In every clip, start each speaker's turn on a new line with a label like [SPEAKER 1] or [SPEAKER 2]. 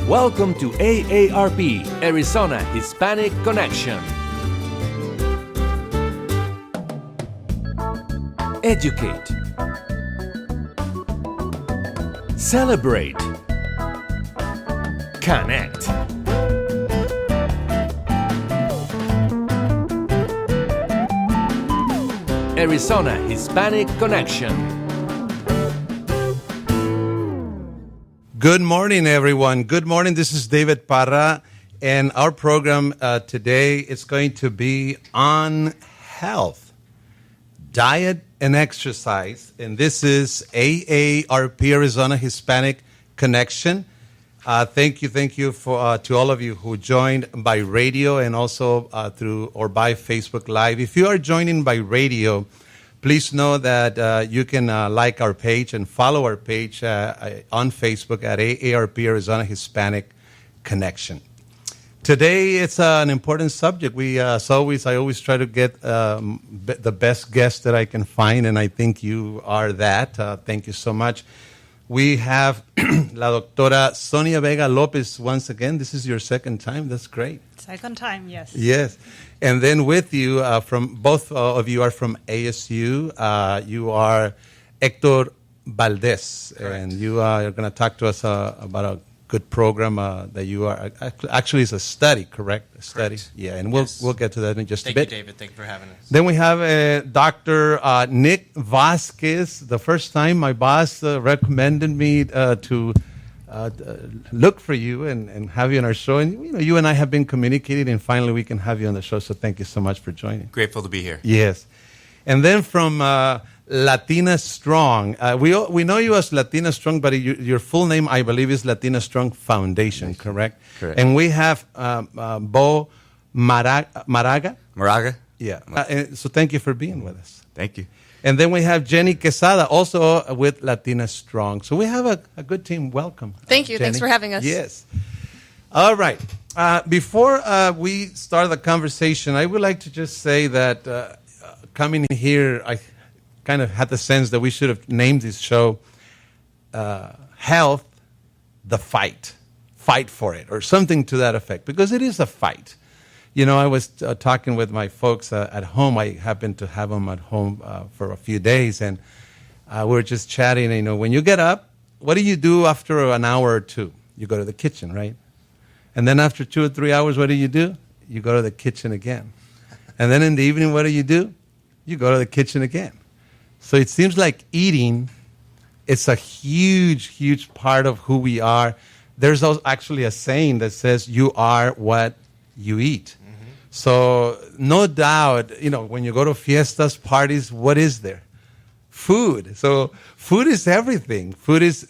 [SPEAKER 1] Welcome to AARP, Arizona Hispanic Connection. Educate. Celebrate. Connect. Arizona Hispanic Connection.
[SPEAKER 2] Good morning, everyone. Good morning. This is David Parra, and our program today is going to be on health, diet, and exercise. And this is AARP, Arizona Hispanic Connection. Thank you for to all of you who joined by radio and also through or by Facebook Live. If you are joining by radio, please know that you can like our page and follow our page on Facebook at AARP Arizona Hispanic Connection. Today, it's an important subject. I always try to get the best guest that I can find, and I think you are that. Thank you so much. We have La Doctora Sonia Vega Lopez once again. This is your second time. That's great.
[SPEAKER 3] Second time, yes.
[SPEAKER 2] Yes. And then with you, from both of you are from ASU. You are Hector Valdez.
[SPEAKER 4] Correct.
[SPEAKER 2] And you are going to talk to us about a good program that you are. Actually, it's a study, correct? A study.
[SPEAKER 4] Correct.
[SPEAKER 2] Yeah, and
[SPEAKER 4] Yes.
[SPEAKER 2] we'll get to that in just a
[SPEAKER 4] Thank
[SPEAKER 2] bit.
[SPEAKER 4] you, David. Thank you for having us.
[SPEAKER 2] Then we have Dr. Nick Vasquez. The first time my boss recommended me to look for you and have you on our show. And you and I have been communicating, and finally we can have you on the show. So thank you so much for joining.
[SPEAKER 4] Grateful to be here.
[SPEAKER 2] Yes. And then from Latina Strong. We know you as Latina Strong, but your full name, I believe, is Latina Strong Foundation, correct?
[SPEAKER 4] Correct.
[SPEAKER 2] And we have Bo Maraga.
[SPEAKER 4] Moraga?
[SPEAKER 2] Yeah. So thank you for being with us.
[SPEAKER 4] Thank you.
[SPEAKER 2] And then we have Jenny Quesada, also with Latina Strong. So we have a good team. Welcome.
[SPEAKER 5] Thank you.
[SPEAKER 2] Jenny.
[SPEAKER 5] Thanks for having us.
[SPEAKER 2] Yes. All right. Before we start the conversation, I would like to just say that coming here, I kind of had the sense that we should have named this show Health, the Fight. Fight for it, or something to that effect, because it is a fight. You know, I was talking with my folks at home. I happened to have them at home for a few days, and we were just chatting. You know, when you get up, what do you do after an hour or two? You go to the kitchen, right? And then after 2 or 3 hours, what do? You go to the kitchen again. And then in the evening, what do? You go to the kitchen again. So it seems like eating, it's a huge, huge part of who we are. There's actually a saying that says, you are what you eat. So no doubt, you know, when you go to fiestas, parties, what is there? Food. So food is everything. Food is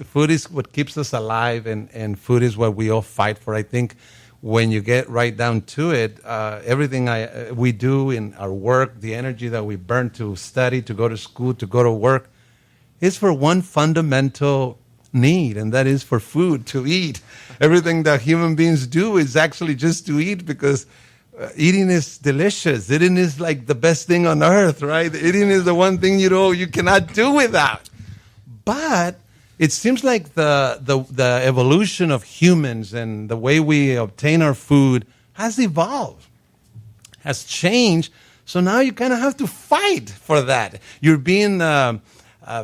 [SPEAKER 2] what keeps us alive, and food is what we all fight for. I think when you get right down to it, everything we do in our work, the energy that we burn to study, to go to school, to go to work, is for one fundamental need, and that is for food, to eat. Everything that human beings do is actually just to eat, because eating is delicious. Eating is like the best thing on earth, right? Eating is the one thing you cannot do without. But it seems like the evolution of humans and the way we obtain our food has evolved, has changed. So now you kind of have to fight for that. You're being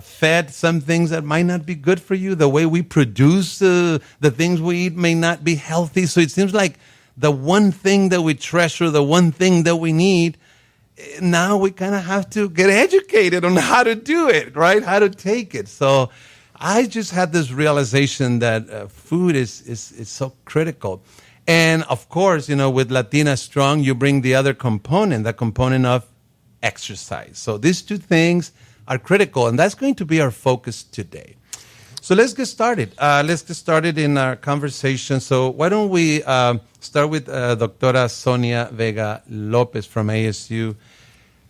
[SPEAKER 2] fed some things that might not be good for you. The way we produce the things we eat may not be healthy. So it seems like the one thing that we treasure, the one thing that we need, now we kind of have to get educated on how to do it, right? How to take it. So I just had this realization that food is so critical. And of course, you know, with Latina Strong, you bring the other component, the component of exercise. So these two things are critical, and that's going to be our focus today. So let's get started. In our conversation. So why don't we start with Doctora Sonia Vega Lopez from ASU.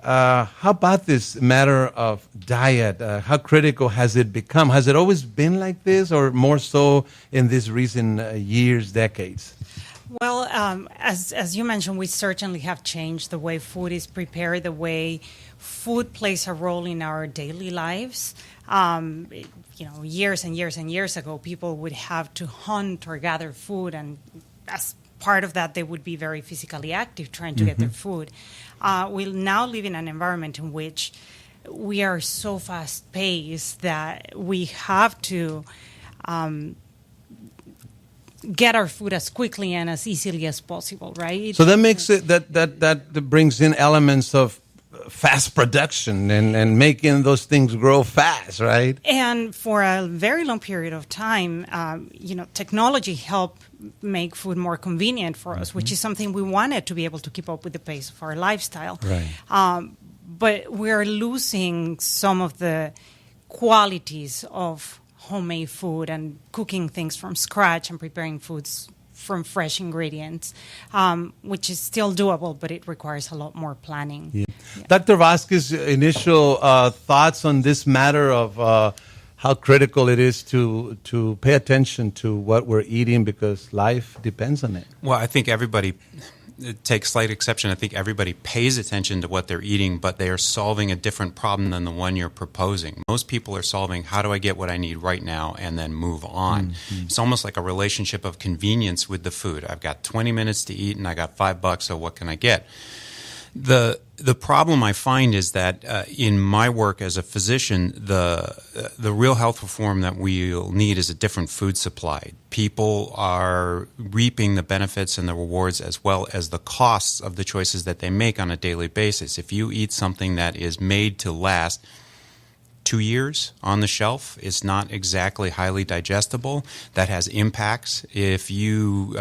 [SPEAKER 2] How about this matter of diet? How critical has it become? Has it always been like this, or more so in these recent years, decades?
[SPEAKER 3] Well, as you mentioned, we certainly have changed the way food is prepared, the way food plays a role in our daily lives. Years and years and years ago, people would have to hunt or gather food, and as part of that, they would be very physically active trying to get their food. We now live in an environment in which we are so fast-paced that we have to get our food as quickly and as easily as possible, right?
[SPEAKER 2] So that makes it that brings in elements of fast production and making those things grow fast, right?
[SPEAKER 3] And for a very long period of time, technology helped make food more convenient for us, which is something we wanted to be able to keep up with the pace of our lifestyle.
[SPEAKER 2] Right.
[SPEAKER 3] But we're losing some of the qualities of homemade food and cooking things from scratch and preparing foods from fresh ingredients, which is still doable, but it requires a lot more planning.
[SPEAKER 2] Yeah. Dr. Vasquez, initial thoughts on this matter of how critical it is to pay attention to what we're eating because life depends on it.
[SPEAKER 4] Well, I think everybody takes slight exception. I think everybody pays attention to what they're eating, but they are solving a different problem than the one you're proposing. Most people are solving, how do I get what I need right now and then move on? Mm-hmm. It's almost like a relationship of convenience with the food. I've got 20 minutes to eat and I got $5, so what can I get? The problem I find is that in my work as a physician, the real health reform that we'll need is a different food supply. People are reaping the benefits and the rewards as well as the costs of the choices that they make on a daily basis. If you eat something that is made to last 2 years on the shelf, it's not exactly highly digestible. That has impacts. If you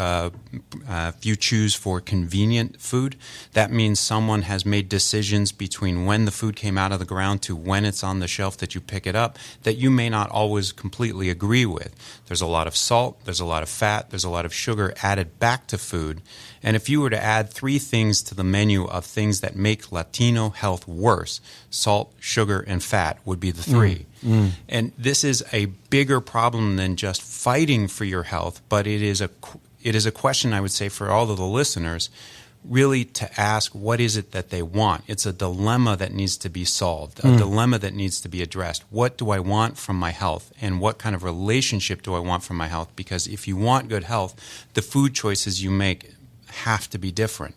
[SPEAKER 4] choose for convenient food, that means someone has made decisions between when the food came out of the ground to when it's on the shelf that you pick it up that you may not always completely agree with. There's a lot of salt, there's a lot of fat, there's a lot of sugar added back to food. And if you were to add 3 things to the menu of things that make Latino health worse, salt, sugar, and fat would be the 3. And this is a bigger problem than just fighting for your health, but it is a question, I would say, for all of the listeners, really to ask what is it that they want. It's a dilemma that needs to be solved, a dilemma that needs to be addressed. What do I want from my health, and what kind of relationship do I want from my health? Because if you want good health, the food choices you make have to be different.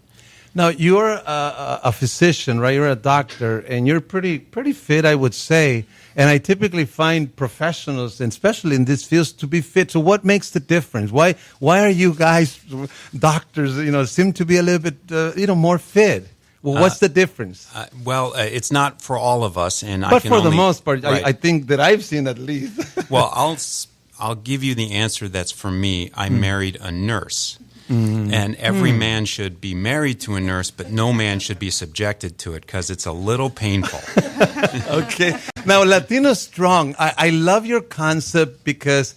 [SPEAKER 2] Now, you're a physician, right? You're a doctor, and you're pretty fit, I would say. And I typically find professionals, and especially in this field, to be fit. So what makes the difference? Why are you guys, doctors, seem to be a little bit, more fit? Well, what's the difference?
[SPEAKER 4] It's not for all of us.
[SPEAKER 2] But for the most part,
[SPEAKER 4] right.
[SPEAKER 2] I think that I've seen at least.
[SPEAKER 4] Well, I'll give you the answer that's for me. I married a nurse. And every man should be married to a nurse, but no man should be subjected to it because it's a little painful.
[SPEAKER 2] Okay. Now, Latino Strong, I love your concept because,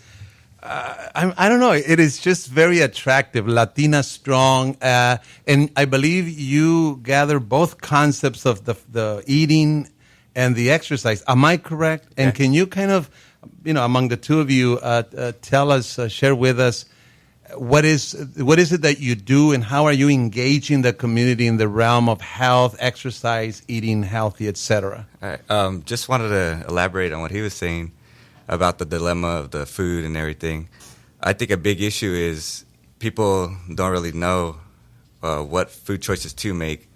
[SPEAKER 2] I don't know, it is just very attractive, Latina Strong. And I believe you gather both concepts of the eating and the exercise. Am I correct? And
[SPEAKER 5] Yeah.
[SPEAKER 2] can you kind of, among the two of you, tell us, share with us, what is it that you do, and how are you engaging the community in the realm of health, exercise, eating healthy, etc.?
[SPEAKER 5] All right. Just wanted to elaborate on what he was saying about the dilemma of the food and everything. I think a big issue is people don't really know what food choices to make.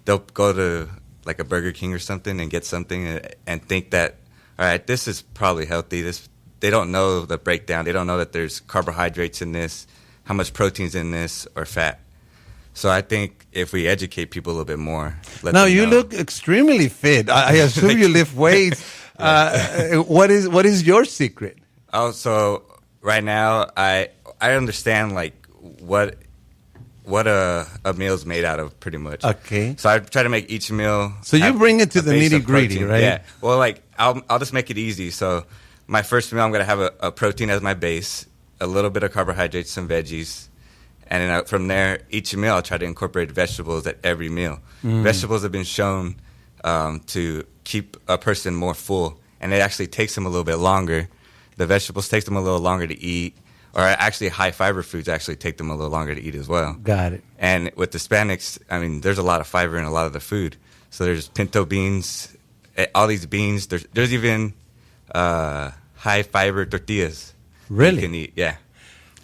[SPEAKER 5] They'll go to like a Burger King or something and get something and think that, all right, this is probably healthy. They don't know the breakdown. They don't know that there's carbohydrates in this, how much protein's in this, or fat. So I think if we educate people a little bit more.
[SPEAKER 2] Now, you look extremely fit. I assume you lift weights. What is your secret?
[SPEAKER 5] Oh, so right now I understand like what a meal's made out of, pretty much.
[SPEAKER 2] Okay.
[SPEAKER 5] So I try to make each meal.
[SPEAKER 2] So you bring it to the
[SPEAKER 5] base of
[SPEAKER 2] nitty-gritty,
[SPEAKER 5] protein.
[SPEAKER 2] right?
[SPEAKER 5] Yeah. Well, like I'll just make it easy. So my first meal, I'm going to have a protein as my base, a little bit of carbohydrates, some veggies. And then from there, each meal, I'll try to incorporate vegetables at every meal. Vegetables have been shown to keep a person more full. And it actually takes them a little bit longer. The vegetables take them a little longer to eat. Or actually, high-fiber foods actually take them a little longer to eat as well.
[SPEAKER 2] Got it.
[SPEAKER 5] And with Hispanics, I mean, there's a lot of fiber in a lot of the food. So there's pinto beans, all these beans. There's even high fiber tortillas.
[SPEAKER 2] Really?
[SPEAKER 5] You can eat, yeah.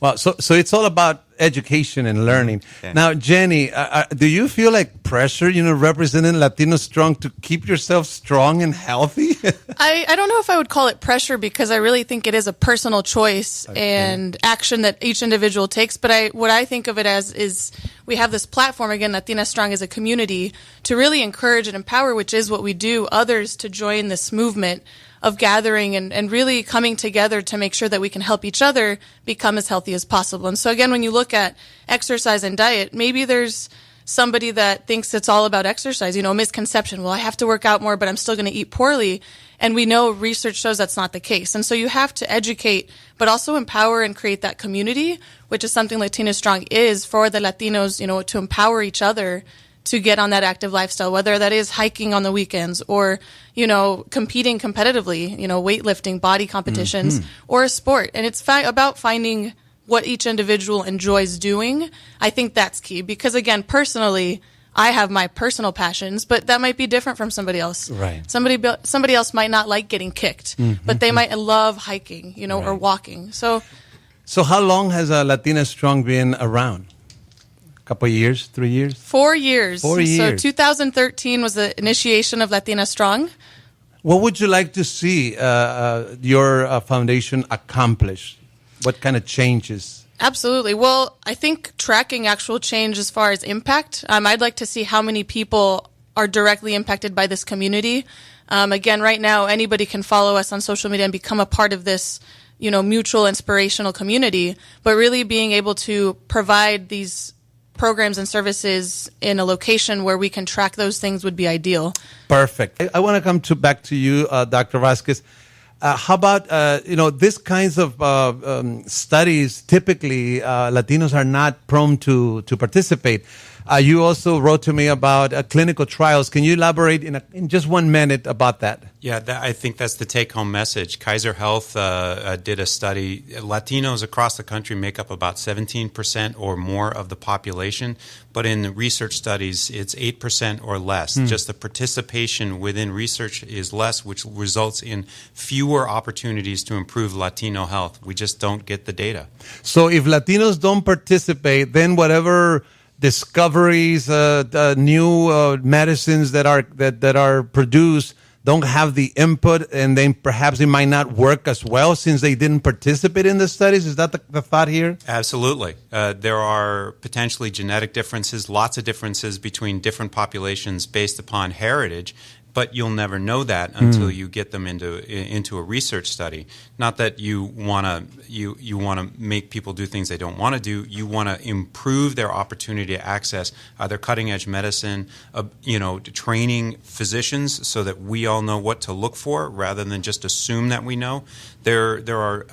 [SPEAKER 2] Well, so it's all about education and learning.
[SPEAKER 5] Yeah.
[SPEAKER 2] Now, Jenny, do you feel like pressure, representing Latino Strong, to keep yourself strong and healthy?
[SPEAKER 6] I don't know if I would call it pressure, because I really think it is a personal choice and action that each individual takes. But what I think of it as is we have this platform, again, Latina Strong as a community, to really encourage and empower, which is what we do, others to join this movement of gathering and really coming together to make sure that we can help each other become as healthy as possible. And so again, when you look at exercise and diet, maybe there's somebody that thinks it's all about exercise, a misconception. Well, I have to work out more, but I'm still going to eat poorly. And we know research shows that's not the case. And so you have to educate, but also empower and create that community, which is something Latina Strong is for the Latinos, to empower each other to get on that active lifestyle, whether that is hiking on the weekends or, competing competitively, weightlifting, body competitions, or a sport. And it's about finding what each individual enjoys doing. I think that's key because, again, personally, I have my personal passions, but that might be different from somebody else.
[SPEAKER 2] Right.
[SPEAKER 6] Somebody else might not like getting kicked, but they might love hiking, or
[SPEAKER 2] Right.
[SPEAKER 6] walking. So
[SPEAKER 2] how long has Latina Strong been around? Couple of years, 3 years?
[SPEAKER 6] 4 years.
[SPEAKER 2] 4 years.
[SPEAKER 6] So 2013 was the initiation of Latina Strong.
[SPEAKER 2] What would you like to see your foundation accomplish? What kind of changes?
[SPEAKER 6] Absolutely. Well, I think tracking actual change as far as impact, I'd like to see how many people are directly impacted by this community. Again, right now, anybody can follow us on social media and become a part of this, mutual inspirational community, but really being able to provide these programs and services in a location where we can track those things would be ideal.
[SPEAKER 2] Perfect. I want to come back to you, Dr. Vasquez. How about, these kinds of studies, typically Latinos are not prone to participate. You also wrote to me about clinical trials. Can you elaborate in just 1 minute about that?
[SPEAKER 4] Yeah, I think that's the take-home message. Kaiser Health did a study. Latinos across the country make up about 17% or more of the population, but in the research studies, it's 8% or less. Just the participation within research is less, which results in fewer opportunities to improve Latino health. We just don't get the data.
[SPEAKER 2] So if Latinos don't participate, then whatever discoveries, new medicines that are produced don't have the input, and then perhaps it might not work as well since they didn't participate in the studies. Is that the thought here?
[SPEAKER 4] Absolutely. There are potentially genetic differences, lots of differences between different populations based upon heritage, but you'll never know that until you get them into a research study. Not that you want to make people do things they don't want to do. You want to improve their opportunity to access either cutting edge medicine, training physicians so that we all know what to look for rather than just assume that we know. There are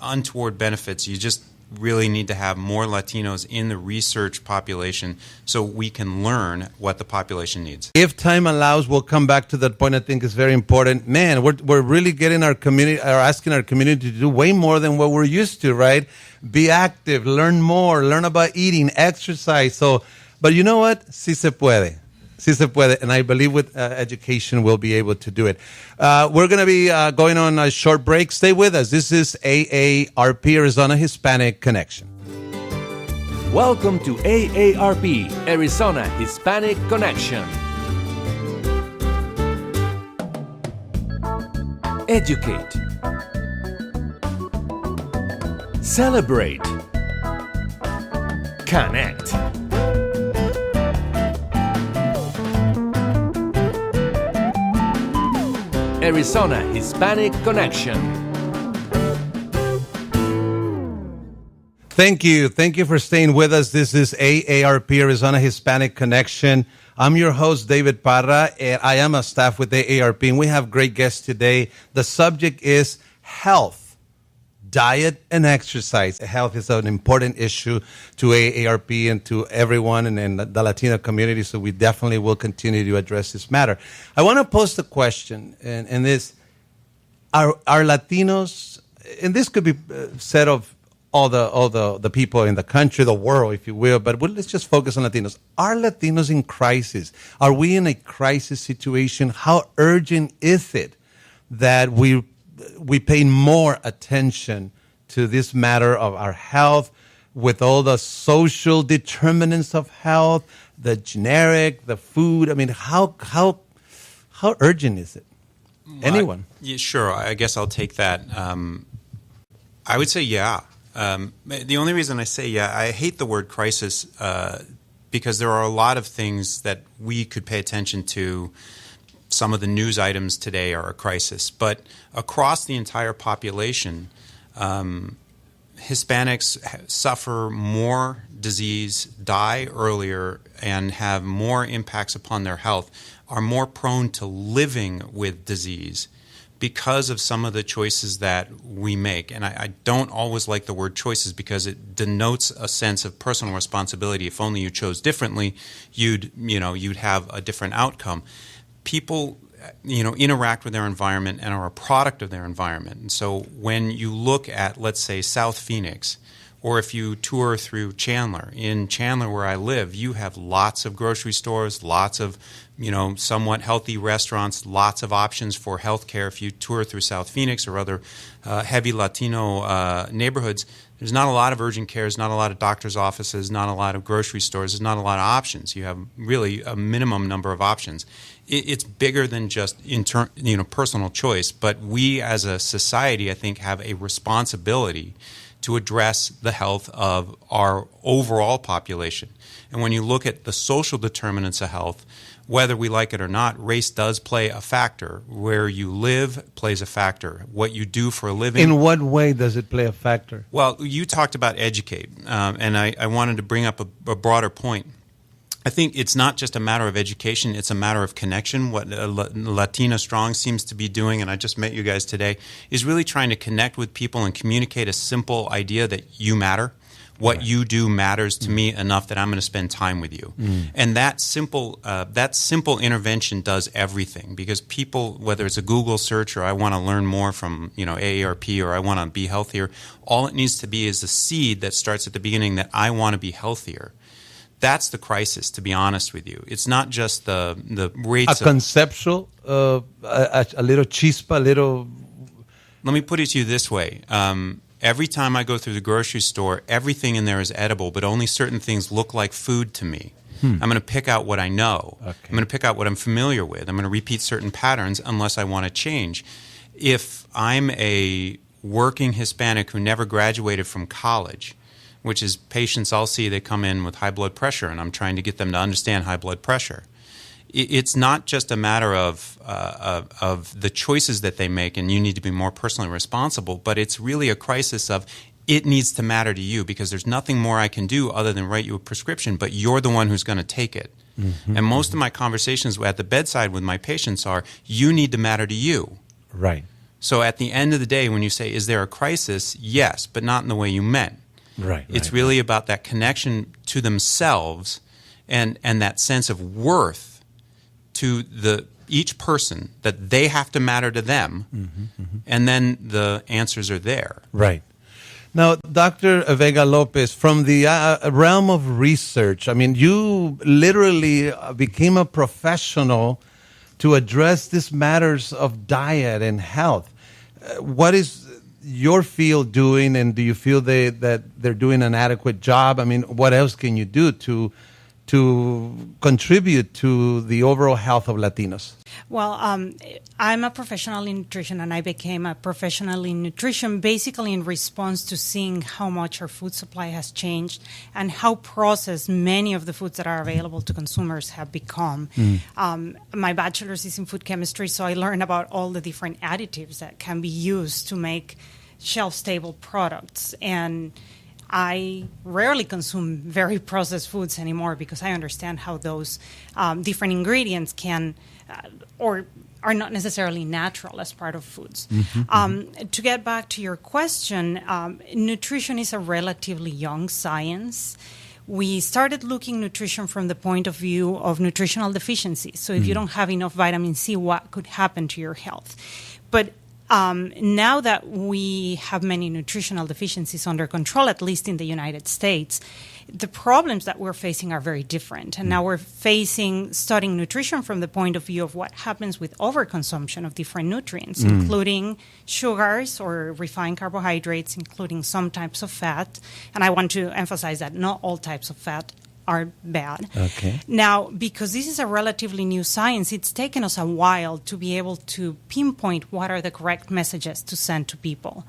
[SPEAKER 4] untoward benefits. You just really need to have more Latinos in the research population so we can learn what the population needs.
[SPEAKER 2] If time allows, we'll come back to that point. I think is very important. Man, we're really getting our community, or asking our community to do way more than what we're used to, right? Be active, learn more, learn about eating, exercise. But you know what? Sí se puede. Sí se puede, and I believe with education we'll be able to do it. We're going to be going on a short break. Stay with us. This is AARP, Arizona Hispanic Connection.
[SPEAKER 1] Welcome to AARP, Arizona Hispanic Connection. Educate. Celebrate. Connect. Arizona Hispanic Connection.
[SPEAKER 2] Thank you. Thank you for staying with us. This is AARP, Arizona Hispanic Connection. I'm your host, David Parra, and I am a staff with AARP, and we have great guests today. The subject is health, diet, and exercise. Health is an important issue to AARP and to everyone in the Latino community, so we definitely will continue to address this matter. I want to pose the question, and this, are Latinos, and this could be said of all the people in the country, the world, if you will, but let's just focus on Latinos. Are Latinos in crisis? Are we in a crisis situation? How urgent is it that we pay more attention to this matter of our health, with all the social determinants of health, the generic, the food. I mean, how urgent is it? Anyone?
[SPEAKER 4] Yeah, sure. I guess I'll take that. I would say yeah. The only reason I say yeah, I hate the word crisis because there are a lot of things that we could pay attention to. Some of the news items today are a crisis, but across the entire population, Hispanics suffer more disease, die earlier, and have more impacts upon their health, are more prone to living with disease because of some of the choices that we make. And I don't always like the word choices because it denotes a sense of personal responsibility. If only you chose differently, you'd have a different outcome. People interact with their environment and are a product of their environment. And so when you look at, let's say, South Phoenix, or if you tour through Chandler, in Chandler where I live, you have lots of grocery stores, lots of, somewhat healthy restaurants, lots of options for health care. If you tour through South Phoenix or other heavy Latino neighborhoods, there's not a lot of urgent care, there's not a lot of doctor's offices, not a lot of grocery stores, there's not a lot of options. You have really a minimum number of options. It's bigger than just personal choice, but we as a society, I think, have a responsibility to address the health of our overall population. And when you look at the social determinants of health, whether we like it or not, race does play a factor. Where you live plays a factor. What you do for a living.
[SPEAKER 2] In what way does it play a factor?
[SPEAKER 4] Well, you talked about educate, and I wanted to bring up a broader point. I think it's not just a matter of education, it's a matter of connection. What Latina Strong seems to be doing, and I just met you guys today, is really trying to connect with people and communicate a simple idea that you matter. What you do matters to me enough that I'm going to spend time with you. And that simple intervention does everything, because people, whether it's a Google search or I want to learn more from AARP or I want to be healthier, all it needs to be is a seed that starts at the beginning that I want to be healthier. That's the crisis, to be honest with you. It's not just the rates
[SPEAKER 2] of conceptual, a little chispa, a little...
[SPEAKER 4] Let me put it to you this way. Every time I go through the grocery store, everything in there is edible, but only certain things look like food to me. I'm going to pick out what I know. Okay. I'm going to pick out what I'm familiar with. I'm going to repeat certain patterns unless I want to change. If I'm a working Hispanic who never graduated from college, which is patients I'll see, they come in with high blood pressure, and I'm trying to get them to understand high blood pressure. It's not just a matter of the choices that they make, and you need to be more personally responsible, but it's really a crisis of it needs to matter to you, because there's nothing more I can do other than write you a prescription, but you're the one who's going to take it. And most of my conversations at the bedside with my patients are, you need to matter to you.
[SPEAKER 2] Right.
[SPEAKER 4] So at the end of the day, when you say, is there a crisis? Yes, but not in the way you meant.
[SPEAKER 2] Right.
[SPEAKER 4] It's really about that connection to themselves and that sense of worth to each person, that they have to matter to them, and then the answers are there.
[SPEAKER 2] Right. Now, Dr. Vega Lopez, from the realm of research, I mean, you literally became a professional to address these matters of diet and health. What is your field doing, and do you feel that they're doing an adequate job? I mean, what else can you do to contribute to the overall health of Latinos?
[SPEAKER 3] Well, I'm a professional in nutrition, and I became a professional in nutrition basically in response to seeing how much our food supply has changed and how processed many of the foods that are available to consumers have become. My bachelor's is in food chemistry, so I learned about all the different additives that can be used to make shelf-stable products. And I rarely consume very processed foods anymore because I understand how those different ingredients can or are not necessarily natural as part of foods. To get back to your question, nutrition is a relatively young science. We started looking nutrition from the point of view of nutritional deficiencies. So if you don't have enough vitamin C, what could happen to your health? But Now that we have many nutritional deficiencies under control, at least in the United States, the problems that we're facing are very different. And now we're studying nutrition from the point of view of what happens with overconsumption of different nutrients, including sugars or refined carbohydrates, including some types of fat. And I want to emphasize that not all types of fat are bad.
[SPEAKER 2] Okay.
[SPEAKER 3] Now, because this is a relatively new science, it's taken us a while to be able to pinpoint what are the correct messages to send to people.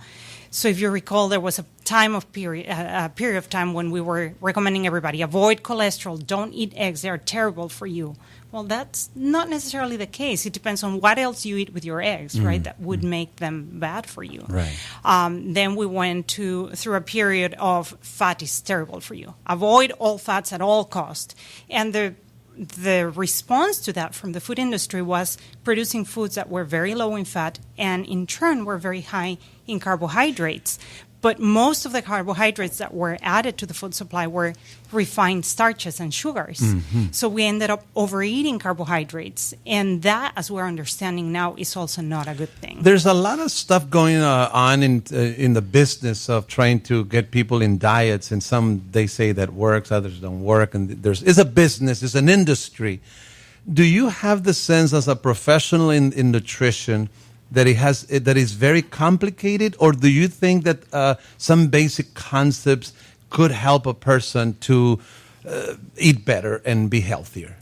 [SPEAKER 3] So if you recall, there was a period of time when we were recommending everybody, avoid cholesterol, don't eat eggs, they're terrible for you. Well, that's not necessarily the case. It depends on what else you eat with your eggs, right, that would make them bad for you.
[SPEAKER 2] Right.
[SPEAKER 3] Then we went through a period of fat is terrible for you. Avoid all fats at all cost. And the response to that from the food industry was producing foods that were very low in fat and in turn were very high in carbohydrates. But most of the carbohydrates that were added to the food supply were refined starches and sugars. So we ended up overeating carbohydrates. And that, as we're understanding now, is also not a good thing.
[SPEAKER 2] There's a lot of stuff going on in the business of trying to get people in diets, and some they say that works, others don't work, and it's a business, it's an industry. Do you have the sense as a professional in nutrition that that is very complicated, or do you think that some basic concepts could help a person to eat better and be healthier?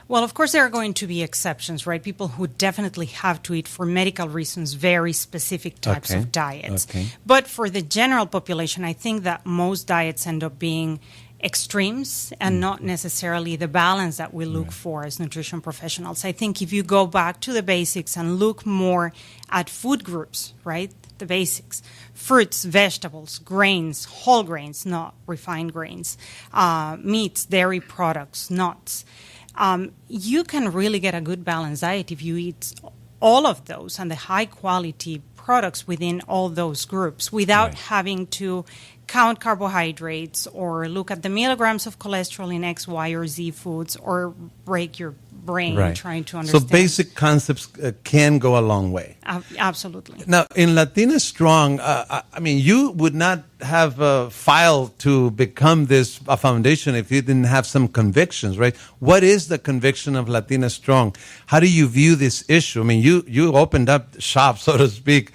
[SPEAKER 3] Well, of course, there are going to be exceptions, right? People who definitely have to eat for medical reasons very specific types of diets.
[SPEAKER 2] Okay.
[SPEAKER 3] But for the general population, I think that most diets end up being extremes and not necessarily the balance that we look for as nutrition professionals. I think if you go back to the basics and look more at food groups, right? The basics: fruits, vegetables, grains, whole grains, not refined grains, meats, dairy products, nuts. You can really get a good balanced diet if you eat all of those and the high quality products within all those groups without having to count carbohydrates or look at the milligrams of cholesterol in X, Y, or Z foods or break your brain trying to understand.
[SPEAKER 2] So basic concepts can go a long way.
[SPEAKER 3] Absolutely.
[SPEAKER 2] Now, in Latina Strong, I mean, you would not have filed to become a foundation if you didn't have some convictions, right? What is the conviction of Latina Strong? How do you view this issue? I mean, you opened up shop, so to speak,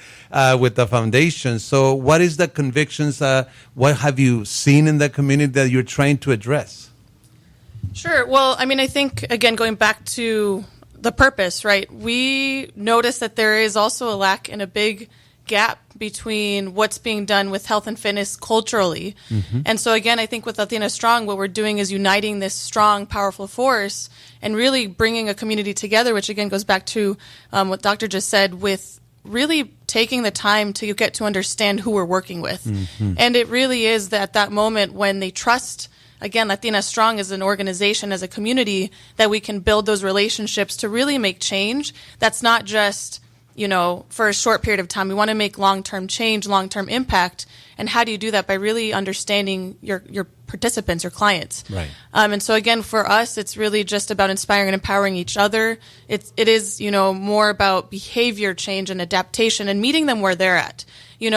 [SPEAKER 2] with the foundation. So what is the convictions? What have you seen in the community that you're trying to address?
[SPEAKER 6] Sure. Well, I mean, I think, again, going back to the purpose, right? We notice that there is also a lack and a big gap between what's being done with health and fitness culturally. And so, again, I think with Latina Strong, what we're doing is uniting this strong, powerful force and really bringing a community together, which, again, goes back to what Doctor just said, with really taking the time to get to understand who we're working with. And it really is that moment when they trust, again, Latina Strong as an organization, as a community, that we can build those relationships to really make change. That's not just, for a short period of time. We want to make long-term change, long-term impact. And how do you do that? By really understanding your participants, your clients.
[SPEAKER 2] Right.
[SPEAKER 6] And so again, for us, it's really just about inspiring and empowering each other. It is, more about behavior change and adaptation and meeting them where they're at.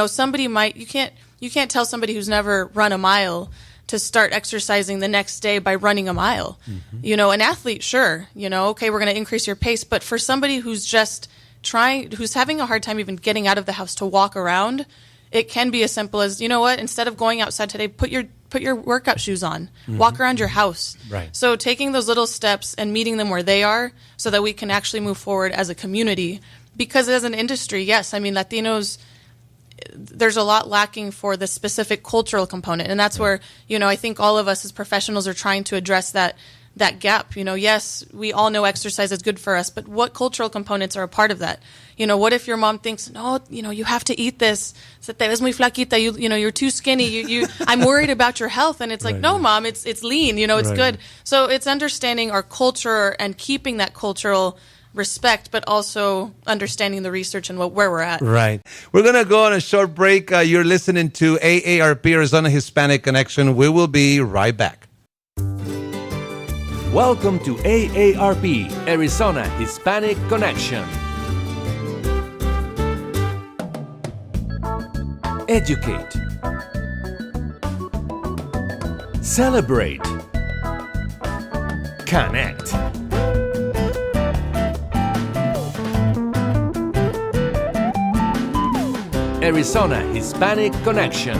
[SPEAKER 6] Somebody you can't tell somebody who's never run a mile to start exercising the next day by running a mile. An athlete, sure, okay, we're going to increase your pace. But for somebody who's just who's having a hard time even getting out of the house to walk around, it can be as simple as, instead of going outside today, put your workout shoes on, walk around your house.
[SPEAKER 2] Right.
[SPEAKER 6] So taking those little steps and meeting them where they are so that we can actually move forward as a community. Because as an industry, yes, I mean, Latinos, there's a lot lacking for the specific cultural component. And that's where, I think all of us as professionals are trying to address that gap. Yes, we all know exercise is good for us, but what cultural components are a part of that? What if your mom thinks, no, you have to eat this. Te ves muy flaquita. You're too skinny. I'm worried about your health. And it's like, no, Mom, it's lean. It's good. So it's understanding our culture and keeping that cultural respect, but also understanding the research and where we're at.
[SPEAKER 2] Right. We're going to go on a short break. You're listening to AARP, Arizona Hispanic Connection. We will be right back.
[SPEAKER 1] Welcome to AARP, Arizona Hispanic Connection. Educate. Celebrate. Connect. Arizona Hispanic Connection.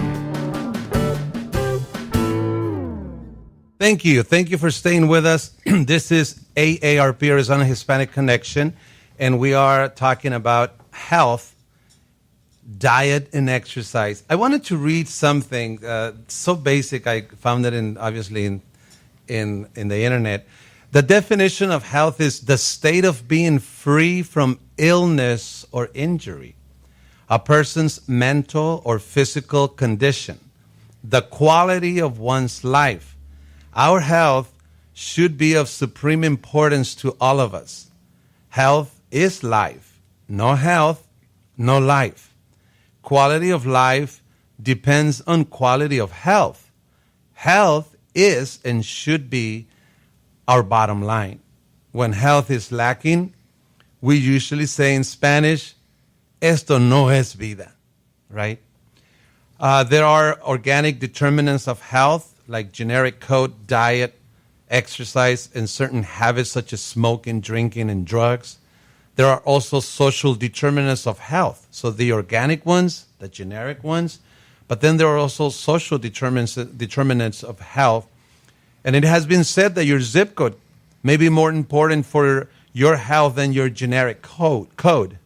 [SPEAKER 2] Thank you. Thank you for staying with us. This is AARP, Arizona Hispanic Connection, and we are talking about health, diet, and exercise. I wanted to read something so basic. I found it obviously in the internet. The definition of health is the state of being free from illness or injury, a person's mental or physical condition, the quality of one's life. Our health should be of supreme importance to all of us. Health is life. No health, no life. Quality of life depends on quality of health. Health is and should be our bottom line. When health is lacking, we usually say in Spanish, esto no es vida, right? There are organic determinants of health, like generic code, diet, exercise, and certain habits such as smoking, drinking, and drugs. There are also social determinants of health. So the organic ones, the generic ones, but then there are also social determinants of health. And it has been said that your zip code may be more important for your health than your generic code.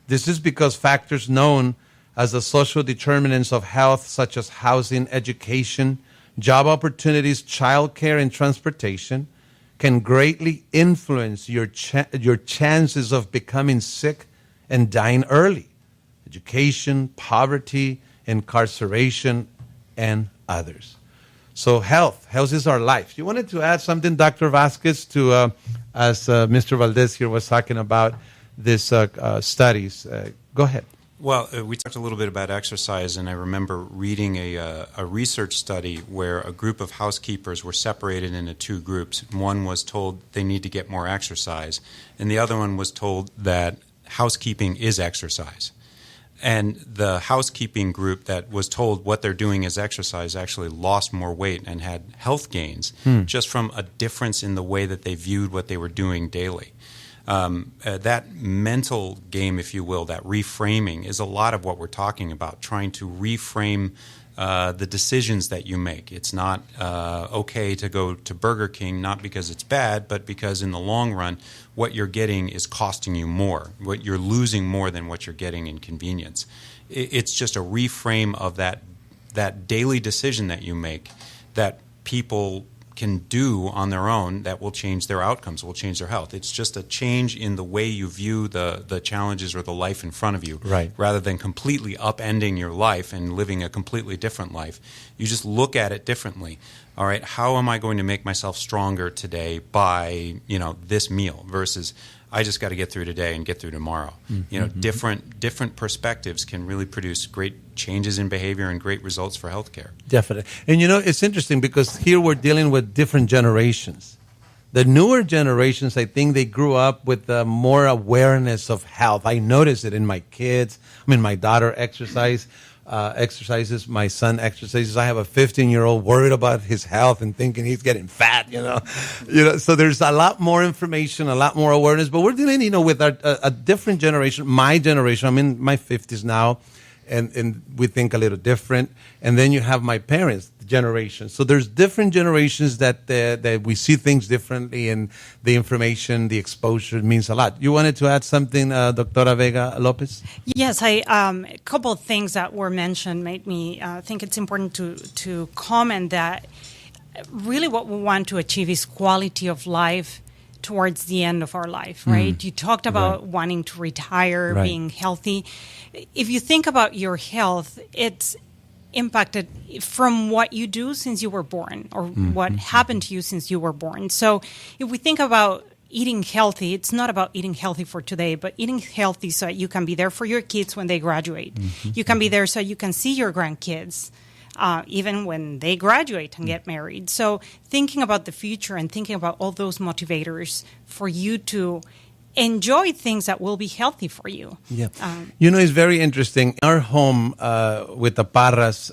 [SPEAKER 2] This is because factors known as the social determinants of health, such as housing, education, job opportunities, childcare, and transportation, can greatly influence your chances of becoming sick and dying early. Education, poverty, incarceration, and others. So health is our life. You wanted to add something, Dr. Vasquez, to as Mr. Valdez here was talking about this studies. Go ahead.
[SPEAKER 4] Well, we talked a little bit about exercise, and I remember reading a research study where a group of housekeepers were separated into two groups. One was told they need to get more exercise, and the other one was told that housekeeping is exercise. And the housekeeping group that was told what they're doing is exercise actually lost more weight and had health gains just from a difference in the way that they viewed what they were doing daily. That mental game, if you will, that reframing is a lot of what we're talking about, trying to reframe the decisions that you make. It's not okay to go to Burger King, not because it's bad, but because in the long run, what you're getting is costing you more. What you're losing more than what you're getting in convenience. It's just a reframe of that daily decision that you make that people can do on their own that will change their outcomes, will change their health. It's just a change in the way you view the challenges or the life in front of you,
[SPEAKER 2] right,
[SPEAKER 4] rather than completely upending your life and living a completely different life. You just look at it differently. All right, how am I going to make myself stronger today by, this meal versus I just got to get through today and get through tomorrow. Mm-hmm. Different perspectives can really produce great changes in behavior and great results for healthcare.
[SPEAKER 2] Definitely. And it's interesting because here we're dealing with different generations. The newer generations, I think they grew up with more awareness of health. I notice it in my kids. My daughter exercises. My son exercises. I have a 15-year-old worried about his health and thinking he's getting fat. So there's a lot more information, a lot more awareness. But we're dealing, with a different generation. My generation. I'm in my 50s now, and we think a little different. And then you have my parents' generation. So there's different generations that we see things differently, and the information, the exposure means a lot. You wanted to add something, Doctora Vega Lopez?
[SPEAKER 3] Yes, a couple of things that were mentioned made me think it's important to comment that really what we want to achieve is quality of life towards the end of our life, right? You talked about wanting to retire, being healthy. If you think about your health, it's impacted from what you do since you were born or what happened to you since you were born. So if we think about eating healthy, it's not about eating healthy for today, but eating healthy so that you can be there for your kids when they graduate. You can be there so you can see your grandkids even when they graduate and get married. So thinking about the future and thinking about all those motivators for you to enjoy things that will be healthy for you.
[SPEAKER 2] Yeah. It's very interesting. In our home with the Parras,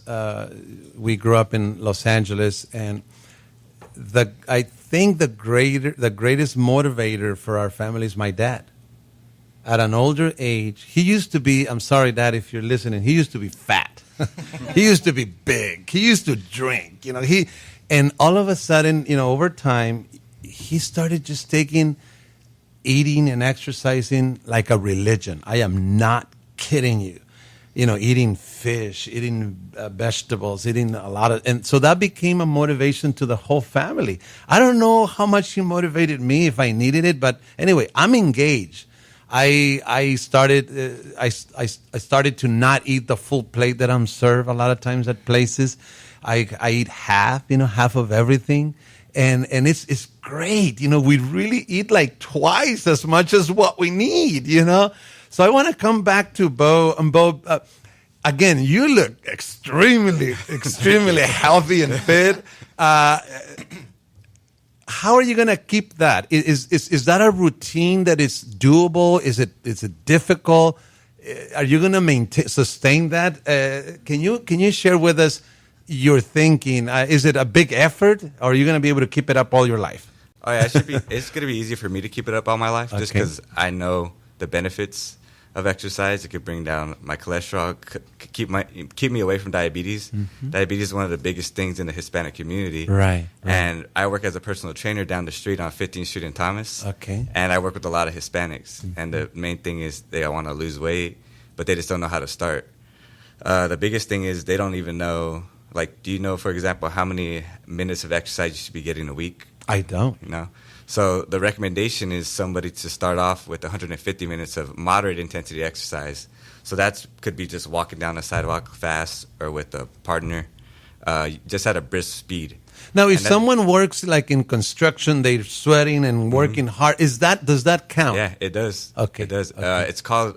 [SPEAKER 2] we grew up in Los Angeles, and I think the greatest motivator for our family is my dad. At an older age, he used to be, I'm sorry, Dad, if you're listening, he used to be fat. He used to be big. He used to drink. And all of a sudden, over time, he started just taking eating and exercising like a religion. I am not kidding you. Eating fish, eating vegetables, eating a lot of, and so that became a motivation to the whole family. I don't know how much he motivated me if I needed it, but anyway, I'm engaged. I started to not eat the full plate that I'm served a lot of times at places. I eat half of everything. And it's great. We really eat like twice as much as what we need, So I want to come back to Bo. And Bo, again, you look extremely, extremely healthy and fit. How are you going to keep that? Is that a routine that is doable? Is it difficult? Are you going to sustain that? Can you share with us your thinking? Is it a big effort, or are you going to be able to keep it up all your life?
[SPEAKER 5] Oh yeah, it's going to be easier for me to keep it up all my life, just because I know the benefits of exercise. It could bring down my cholesterol, keep me away from diabetes. Mm-hmm. Diabetes is one of the biggest things in the Hispanic community.
[SPEAKER 2] Right.
[SPEAKER 5] And I work as a personal trainer down the street on 15th Street in Thomas.
[SPEAKER 2] Okay.
[SPEAKER 5] And I work with a lot of Hispanics. Mm-hmm. And the main thing is they want to lose weight, but they just don't know how to start. The biggest thing is they don't even know, do you know, for example, how many minutes of exercise you should be getting a week?
[SPEAKER 2] I don't.
[SPEAKER 5] So the recommendation is somebody to start off with 150 minutes of moderate intensity exercise. So that could be just walking down the sidewalk fast or with a partner, just at a brisk speed.
[SPEAKER 2] Now, if someone works like in construction, they're sweating and working hard. Does that count?
[SPEAKER 5] Yeah, it does.
[SPEAKER 2] Okay.
[SPEAKER 5] It does.
[SPEAKER 2] Okay.
[SPEAKER 5] It's called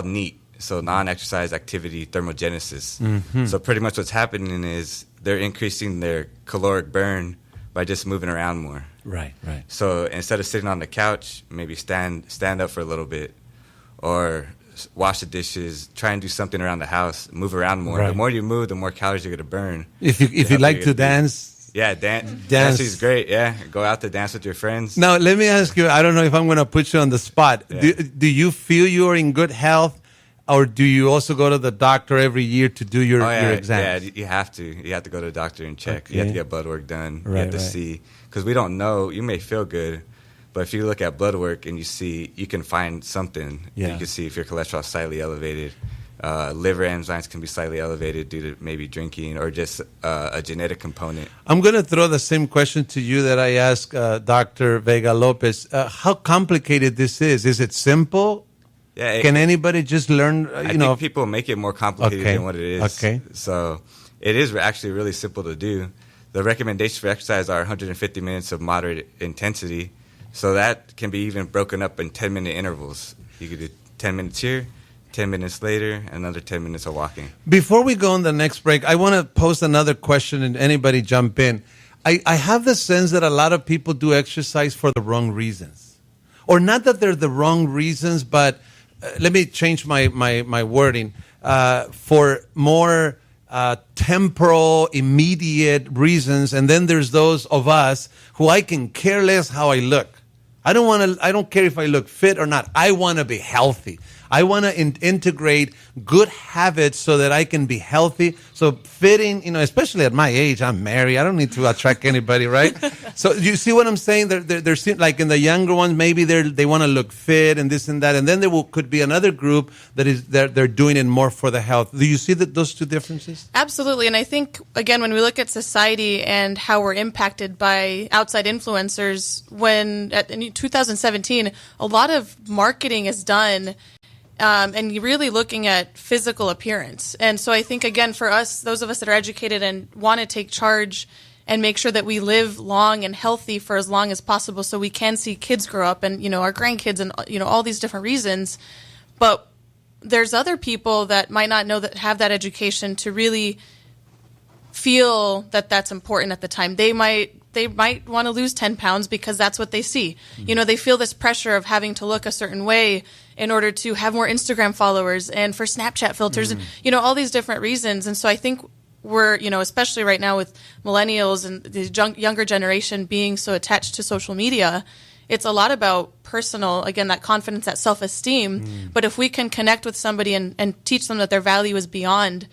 [SPEAKER 5] NEAT. So non-exercise activity thermogenesis. Mm-hmm. So pretty much what's happening is they're increasing their caloric burn by just moving around more.
[SPEAKER 2] Right.
[SPEAKER 5] So instead of sitting on the couch, maybe stand up for a little bit, or wash the dishes, try and do something around the house, move around more.
[SPEAKER 2] Right.
[SPEAKER 5] The more you move, the more calories you're going to burn.
[SPEAKER 2] If you like to dance.
[SPEAKER 5] Yeah,
[SPEAKER 2] dance.
[SPEAKER 5] Dancing is great, yeah. Go out to dance with your friends.
[SPEAKER 2] Now, let me ask you, I don't know if I'm going to put you on the spot.
[SPEAKER 5] Yeah.
[SPEAKER 2] Do you feel you are in good health? Or do you also go to the doctor every year to do your exams?
[SPEAKER 5] Yeah, you have to. You have to go to the doctor and check.
[SPEAKER 2] Okay.
[SPEAKER 5] You have to get blood work done.
[SPEAKER 2] Right,
[SPEAKER 5] you have to see. Because we don't know. You may feel good, but if you look at blood work and you see, you can find something.
[SPEAKER 2] Yeah.
[SPEAKER 5] You can see if your cholesterol is slightly elevated. Liver enzymes can be slightly elevated due to maybe drinking or just a genetic component.
[SPEAKER 2] I'm going to throw the same question to you that I asked Dr. Vega Lopez. How complicated this is? Is it simple?
[SPEAKER 5] Yeah,
[SPEAKER 2] can anybody just learn?
[SPEAKER 5] I think people make it more complicated than what it is.
[SPEAKER 2] Okay.
[SPEAKER 5] So it is actually really simple to do. The recommendations for exercise are 150 minutes of moderate intensity. So that can be even broken up in 10-minute intervals. You could do 10 minutes here, 10 minutes later, another 10 minutes of walking.
[SPEAKER 2] Before we go on the next break, I want to pose another question and anybody jump in. I have the sense that a lot of people do exercise for the wrong reasons. Or not that they're the wrong reasons, but let me change my wording. For more temporal, immediate reasons, and then there's those of us who I can care less how I look. I don't care if I look fit or not. I want to be healthy. I want to integrate good habits so that I can be healthy. So fitting, especially at my age, I'm married. I don't need to attract anybody, right? So you see what I'm saying? They're like in the younger ones, maybe they want to look fit and this and that. And then there could be another group they're doing it more for the health. Do you see those two differences?
[SPEAKER 6] Absolutely. And I think, again, when we look at society and how we're impacted by outside influencers, in 2017, a lot of marketing is done and you're really looking at physical appearance. And so I think, again, for us, those of us that are educated and want to take charge and make sure that we live long and healthy for as long as possible so we can see kids grow up and, our grandkids and, all these different reasons. But there's other people that might not know that have that education to really feel that that's important at the time. They might they might want to lose 10 pounds because that's what they see. They feel this pressure of having to look a certain way in order to have more Instagram followers and for Snapchat filters and, all these different reasons. And so I think we're, especially right now with millennials and the younger generation being so attached to social media, it's a lot about personal, again, that confidence, that self-esteem. But if we can connect with somebody and teach them that their value is beyond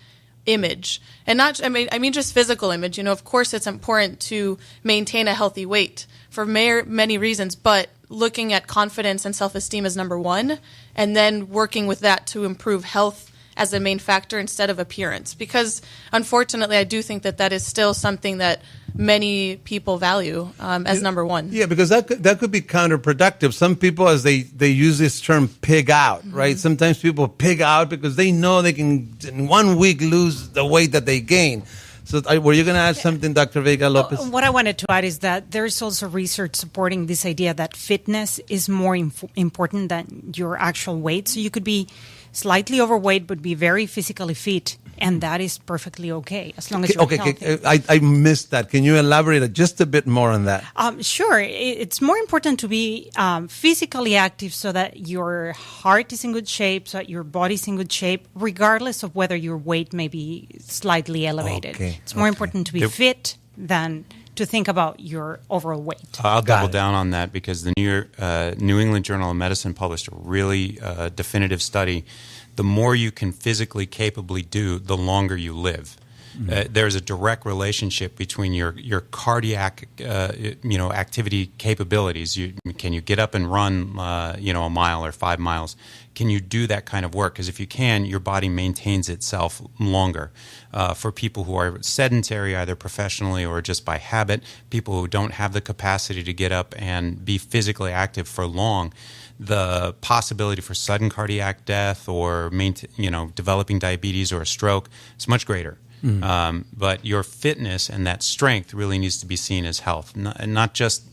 [SPEAKER 6] image and not, I mean just physical image, of course it's important to maintain a healthy weight for many reasons, but looking at confidence and self-esteem as number one, and then working with that to improve health as the main factor instead of appearance. Because unfortunately, I do think that is still something that many people value as number one.
[SPEAKER 2] Yeah, because that could be counterproductive. Some people, as they use this term, pig out, right? Sometimes people pig out because they know they can, in 1 week, lose the weight that they gain. So were you going to add something, Dr. Vega Lopez?
[SPEAKER 3] What I wanted to add is that there's also research supporting this idea that fitness is more important than your actual weight. So you could be slightly overweight but be very physically fit, and that is perfectly okay as long as you're healthy.
[SPEAKER 2] I missed that. Can you elaborate just a bit more on that?
[SPEAKER 3] Sure. It's more important to be physically active so that your heart is in good shape, so that your body's in good shape, regardless of whether your weight may be slightly elevated. It's more important to be fit than to think about your overall weight.
[SPEAKER 4] I'll double down on that because the New England Journal of Medicine published a really definitive study. The more you can physically capably do, the longer you live. There's a direct relationship between your cardiac, activity capabilities. Can you get up and run, a mile or 5 miles? Can you do that kind of work? Because if you can, your body maintains itself longer. For people who are sedentary, either professionally or just by habit, people who don't have the capacity to get up and be physically active for long, the possibility for sudden cardiac death or developing diabetes or a stroke is much greater. But your fitness and that strength really needs to be seen as health, not just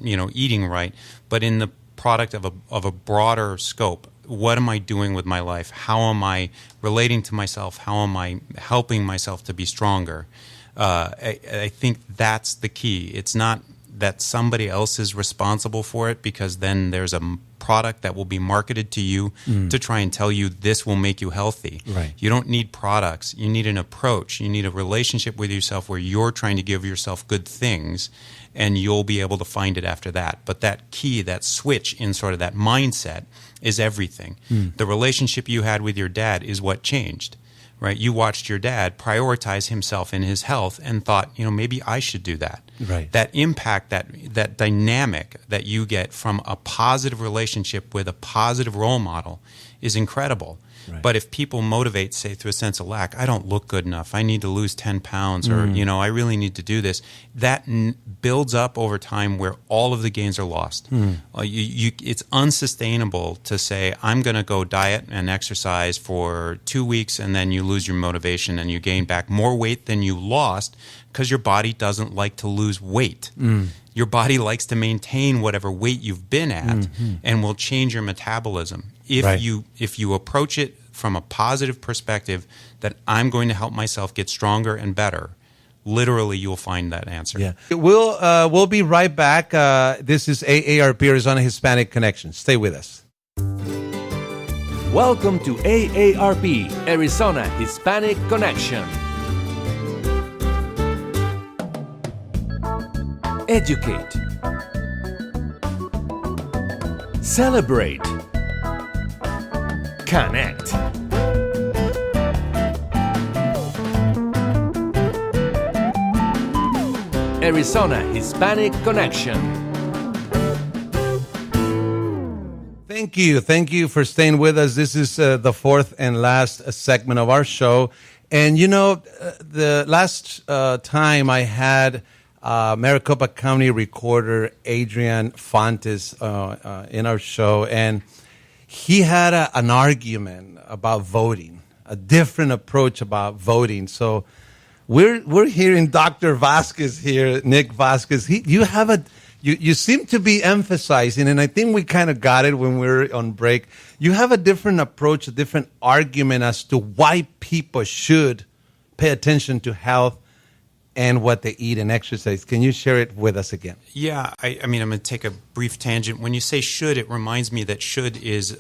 [SPEAKER 4] eating right, but in the product of a broader scope. What am I doing with my life? How am I relating to myself? How am I helping myself to be stronger? I think that's the key. It's not that somebody else is responsible for it, because then there's a product that will be marketed to you to try and tell you this will make you healthy.
[SPEAKER 2] Right.
[SPEAKER 4] You don't need products. You need an approach. You need a relationship with yourself where you're trying to give yourself good things, and you'll be able to find it after that. But that key, that switch in sort of that mindset is everything. The relationship you had with your dad is what changed. Right, you watched your dad prioritize himself in his health and thought, maybe I should do that.
[SPEAKER 2] Right.
[SPEAKER 4] That impact, that dynamic that you get from a positive relationship with a positive role model is incredible. Right. But if people motivate, say, through a sense of lack, I don't look good enough, I need to lose 10 pounds, or, I really need to do this, that builds up over time where all of the gains are lost. It's unsustainable to say, I'm going to go diet and exercise for 2 weeks, and then you lose your motivation and you gain back more weight than you lost because your body doesn't like to lose weight. Your body likes to maintain whatever weight you've been at and will change your metabolism. If you approach it from a positive perspective, that I'm going to help myself get stronger and better, literally you'll find that answer.
[SPEAKER 2] Yeah. We'll be right back. This is AARP, Arizona Hispanic Connection. Stay with us.
[SPEAKER 1] Welcome to AARP, Arizona Hispanic Connection. Educate. Celebrate. Connect. Arizona Hispanic Connection.
[SPEAKER 2] Thank you. Thank you for staying with us. This is the fourth and last segment of our show. And, the last time I had Maricopa County Recorder Adrian Fontes in our show, and he had an argument about voting, a different approach about voting. So we're hearing Dr. Vasquez here, Nick Vasquez. You seem to be emphasizing, and I think we kind of got it when we were on break. You have a different approach, a different argument as to why people should pay attention to health and what they eat and exercise. Can you share it with us again?
[SPEAKER 4] Yeah, I mean, I'm going to take a brief tangent. When you say should, it reminds me that should is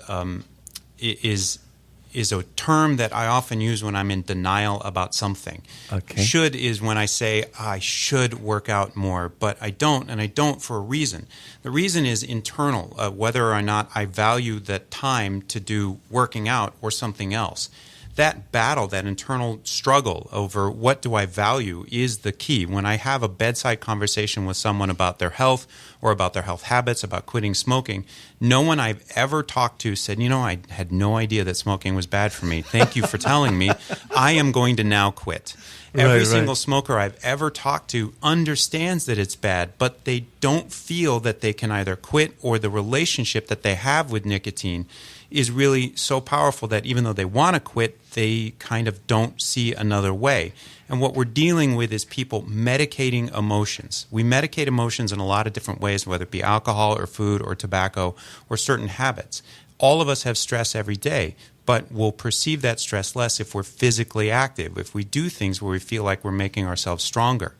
[SPEAKER 4] a term that I often use when I'm in denial about something.
[SPEAKER 2] Okay.
[SPEAKER 4] Should is when I say I should work out more, but I don't, and I don't for a reason. The reason is internal, whether or not I value that time to do working out or something else. That battle, that internal struggle over what do I value is the key. When I have a bedside conversation with someone about their health or about their health habits, about quitting smoking, no one I've ever talked to said, I had no idea that smoking was bad for me. Thank you for telling me. I am going to now quit. Every single smoker I've ever talked to understands that it's bad, but they don't feel that they can either quit, or the relationship that they have with nicotine is really so powerful that even though they want to quit, they kind of don't see another way. And what we're dealing with is people medicating emotions. We medicate emotions in a lot of different ways, whether it be alcohol or food or tobacco or certain habits. All of us have stress every day, but we'll perceive that stress less if we're physically active, if we do things where we feel like we're making ourselves stronger.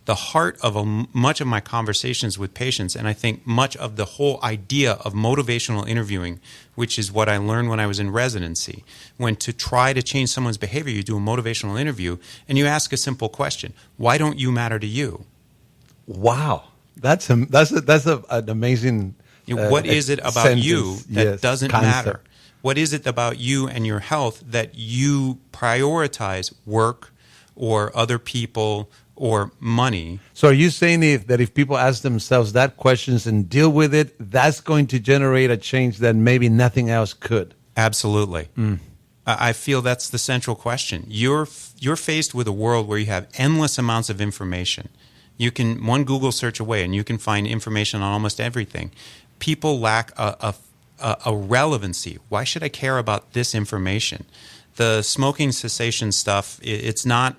[SPEAKER 4] The heart of much of my conversations with patients, and I think much of the whole idea of motivational interviewing, which is what I learned when I was in residency, when to try to change someone's behavior, you do a motivational interview and you ask a simple question: why don't you matter to you?
[SPEAKER 2] Wow, that's an amazing.
[SPEAKER 4] What is it about
[SPEAKER 2] sentence,
[SPEAKER 4] you that doesn't
[SPEAKER 2] concept.
[SPEAKER 4] matter? What is it about you and your health that you prioritize work or other people or money?
[SPEAKER 2] So are you saying that if people ask themselves that questions and deal with it, that's going to generate a change that maybe nothing else could?
[SPEAKER 4] Absolutely. I feel that's the central question. You're faced with a world where you have endless amounts of information. You can one Google search away and you can find information on almost everything. People lack a relevancy. Why should I care about this information? The smoking cessation stuff, it's not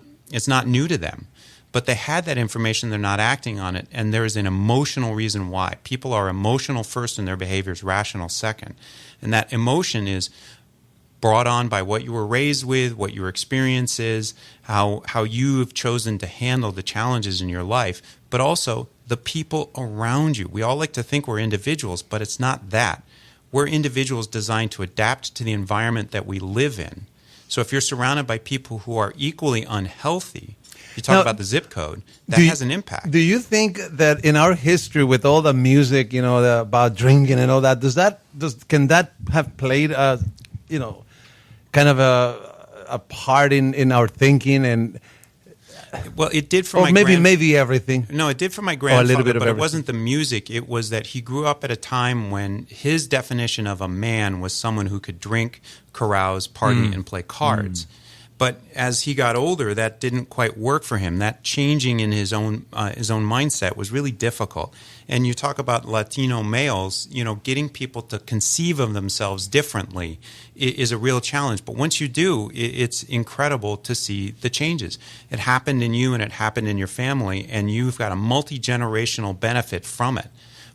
[SPEAKER 4] new to them. But they had that information, they're not acting on it, and there is an emotional reason why. People are emotional first and their behavior is rational second. And that emotion is brought on by what you were raised with, what your experience is, how you have chosen to handle the challenges in your life, but also the people around you. We all like to think we're individuals, but it's not that. We're individuals designed to adapt to the environment that we live in. So if you're surrounded by people who are equally unhealthy, you talk about the zip code, that has an impact.
[SPEAKER 2] Do you think that in our history, with all the music, about drinking and all that, can that have played kind of a part in our thinking? And
[SPEAKER 4] well, it did for
[SPEAKER 2] maybe everything.
[SPEAKER 4] No, it did for my grandfather,
[SPEAKER 2] a little bit of
[SPEAKER 4] but
[SPEAKER 2] everything.
[SPEAKER 4] It wasn't the music. It was that he grew up at a time when his definition of a man was someone who could drink, carouse, party, and play cards. But as he got older, that didn't quite work for him. That changing in his own mindset was really difficult. And you talk about Latino males, getting people to conceive of themselves differently is a real challenge. But once you do, it's incredible to see the changes. It happened in you and it happened in your family, and you've got a multi-generational benefit from it.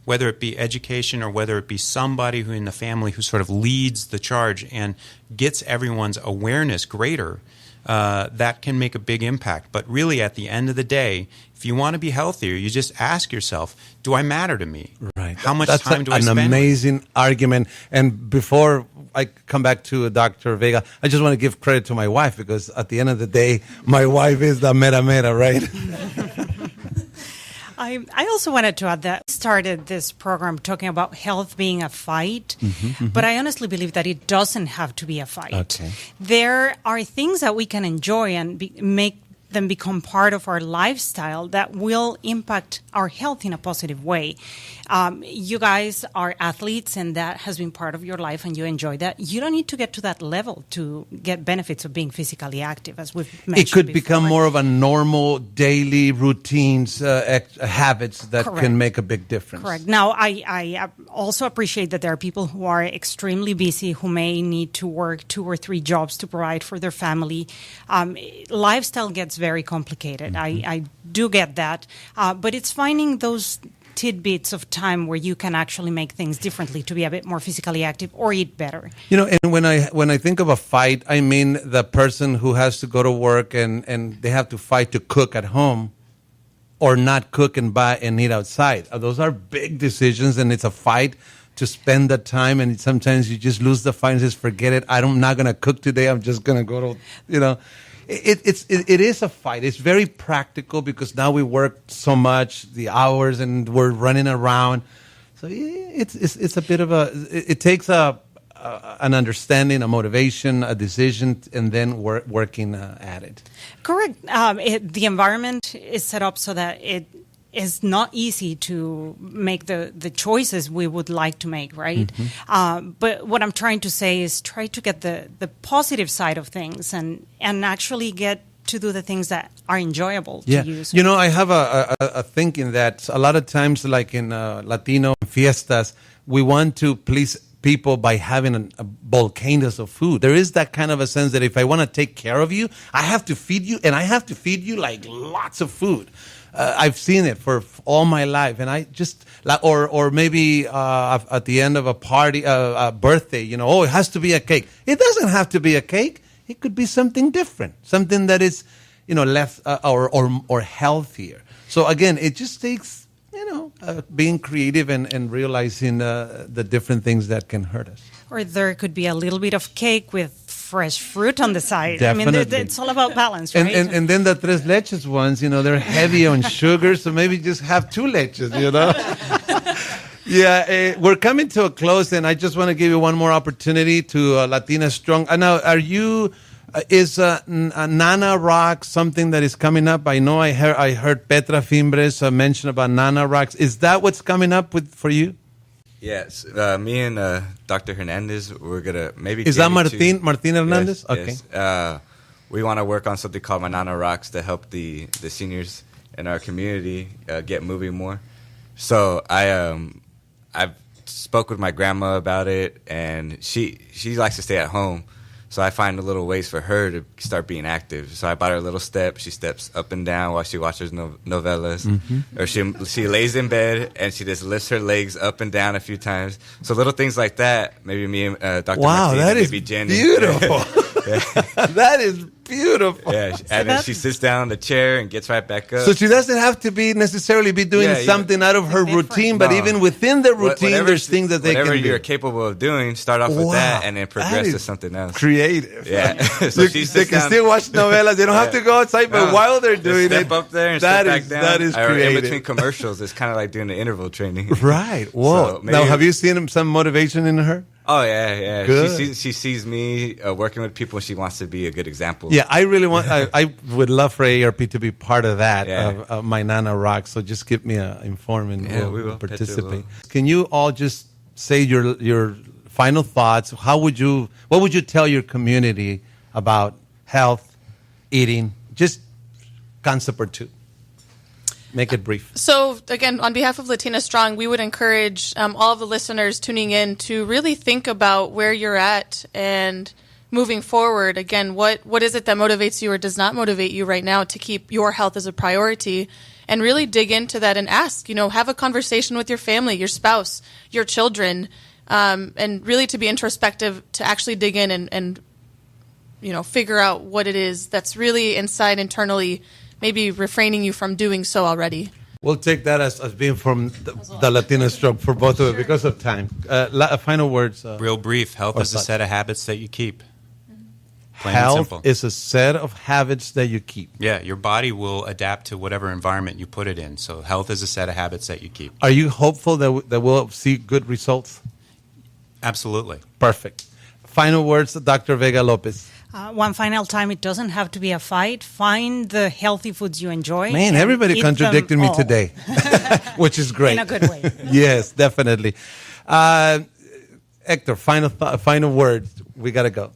[SPEAKER 4] Whether it be education or whether it be somebody who in the family who sort of leads the charge and gets everyone's awareness greater, that can make a big impact. But really, at the end of the day, if you want to be healthier, you just ask yourself, do I matter to me?
[SPEAKER 2] Right.
[SPEAKER 4] How much time do I spend?
[SPEAKER 2] That's an amazing argument. And before I come back to Dr. Vega, I just want to give credit to my wife, because at the end of the day, my wife is the mera, right?
[SPEAKER 3] I also wanted to add that I started this program talking about health being a fight, but I honestly believe that it doesn't have to be a fight.
[SPEAKER 2] Okay.
[SPEAKER 3] There are things that we can enjoy and make them become part of our lifestyle that will impact our health in a positive way. You guys are athletes, and that has been part of your life, and you enjoy that. You don't need to get to that level to get benefits of being physically active, as we've mentioned
[SPEAKER 2] It could
[SPEAKER 3] before.
[SPEAKER 2] become more of a normal daily routines, habits that
[SPEAKER 3] Correct.
[SPEAKER 2] can make a big difference.
[SPEAKER 3] Correct. Now, I also appreciate that there are people who are extremely busy, who may need to work 2 or 3 jobs to provide for their family. Lifestyle gets very complicated. I do get that. But it's finding those tidbits of time where you can actually make things differently to be a bit more physically active or eat better.
[SPEAKER 2] And when I think of a fight, I mean the person who has to go to work and they have to fight to cook at home or not cook and buy and eat outside. Those are big decisions, and it's a fight to spend the time, and sometimes you just lose the fight and just forget it. I'm not going to cook today. I'm just going to go to, It is a fight. It's very practical because now we work so much, the hours, and we're running around. So it's a bit of it takes an understanding, a motivation, a decision, and then working at it.
[SPEAKER 3] Correct. The environment is set up so that it is not easy to make the choices we would like to make, right? Mm-hmm. But what I'm trying to say is try to get the positive side of things and actually get to do the things that are enjoyable to use.
[SPEAKER 2] I have a thinking that a lot of times, like in Latino fiestas, we want to please people by having volcanoes of food. There is that kind of a sense that if I want to take care of you, I have to feed you, and I have to feed you like lots of food. I've seen it for all my life, and I just or maybe at the end of a party, a birthday, it has to be a cake. It doesn't have to be a cake. It could be something different, something that is, less or healthier. So again, it just takes being creative and realizing the different things that can hurt us.
[SPEAKER 3] Or there could be a little bit of cake with fresh fruit on the side.
[SPEAKER 2] Definitely.
[SPEAKER 3] I mean, it's all about balance, right?
[SPEAKER 2] And then the tres leches ones, they're heavy on sugar, so maybe just have 2 leches, Yeah, we're coming to a close, and I just want to give you one more opportunity to Latina Strong. Now, is Nana Rocks something that is coming up? I know I heard Petra Fimbres mention about Nana Rocks. Is that what's coming up for you?
[SPEAKER 5] Yes, me and Dr. Hernandez, we're gonna maybe.
[SPEAKER 2] Is that Martin Hernandez?
[SPEAKER 5] Yes,
[SPEAKER 2] okay.
[SPEAKER 5] Yes. We want to work on something called Nana Rocks to help the seniors in our community get moving more. So I've spoke with my grandma about it, and she likes to stay at home. So I find little ways for her to start being active. So I bought her a little step. She steps up and down while she watches novellas. Mm-hmm. Or she lays in bed and she just lifts her legs up and down a few times. So little things like that. Maybe me and Dr.
[SPEAKER 2] Wow,
[SPEAKER 5] Martin,
[SPEAKER 2] that is
[SPEAKER 5] maybe Jen.
[SPEAKER 2] Beautiful. That is beautiful.
[SPEAKER 5] Yeah, and then she sits down in the chair and gets right back up.
[SPEAKER 2] So she doesn't have to necessarily be doing something out of her routine, but even within the routine, there's things that they can do.
[SPEAKER 5] Whatever you're capable of doing, start off with that and then progress to something else.
[SPEAKER 2] Creative.
[SPEAKER 5] Yeah. So
[SPEAKER 2] they can still watch novellas. They don't have to go outside, but while they're doing it,
[SPEAKER 5] step up there and step back down.
[SPEAKER 2] That is creative.
[SPEAKER 5] In between commercials, it's kind of like doing the interval training.
[SPEAKER 2] Right. Whoa. So now, have you seen some motivation in her?
[SPEAKER 5] Oh, yeah.
[SPEAKER 2] Good.
[SPEAKER 5] She sees me working with people, and she wants to be a good example.
[SPEAKER 2] Yeah, I really want, I would love for AARP to be part of that, of my Nana Rock. So just keep me informed and we'll participate. Can you all just say your final thoughts? What would you tell your community about health, eating, just concept or two? Make it brief.
[SPEAKER 6] So, again, on behalf of Latina Strong, we would encourage all of the listeners tuning in to really think about where you're at and moving forward. Again, what is it that motivates you or does not motivate you right now to keep your health as a priority? And really dig into that and ask, have a conversation with your family, your spouse, your children, and really to be introspective, to actually dig in and figure out what it is that's really inside internally, maybe refraining you from doing so already.
[SPEAKER 2] We'll take that as being from the Latina Stroke for both of it because of time. Final words.
[SPEAKER 4] Real brief. Health is a set of habits that you keep. Plain and
[SPEAKER 2] Health
[SPEAKER 4] simple.
[SPEAKER 2] is a set of habits that you keep.
[SPEAKER 4] Yeah, your body will adapt to whatever environment you put it in. So health is a set of habits that you keep.
[SPEAKER 2] Are you hopeful that we'll see good results?
[SPEAKER 4] Absolutely.
[SPEAKER 2] Perfect. Final words, Dr. Vega Lopez.
[SPEAKER 3] One final time, it doesn't have to be a fight. Find the healthy foods you enjoy.
[SPEAKER 2] Man, everybody contradicted me today, which is great.
[SPEAKER 3] In a good way.
[SPEAKER 2] Yes, definitely. Hector, final words. We got to go.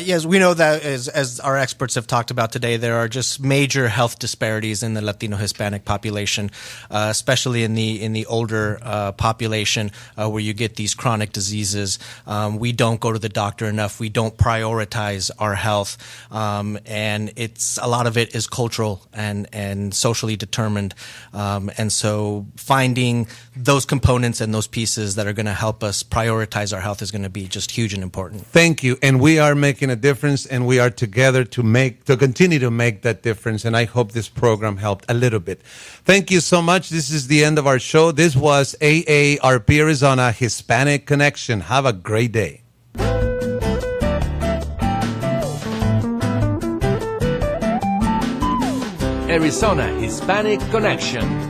[SPEAKER 7] Yes, we know that as our experts have talked about today, there are just major health disparities in the Latino Hispanic population, especially in the older population, where you get these chronic diseases. We don't go to the doctor enough. We don't prioritize our health, and a lot of it is cultural and socially determined. And so, finding those components and those pieces that are going to help us prioritize our health is going to be just huge and important.
[SPEAKER 2] Thank you, and we are making a difference, and we are together to continue to make that difference. And I hope this program helped a little bit. Thank you so much. This is the end of our show. This was AARP Arizona Hispanic Connection. Have a great day.
[SPEAKER 1] Arizona Hispanic Connection.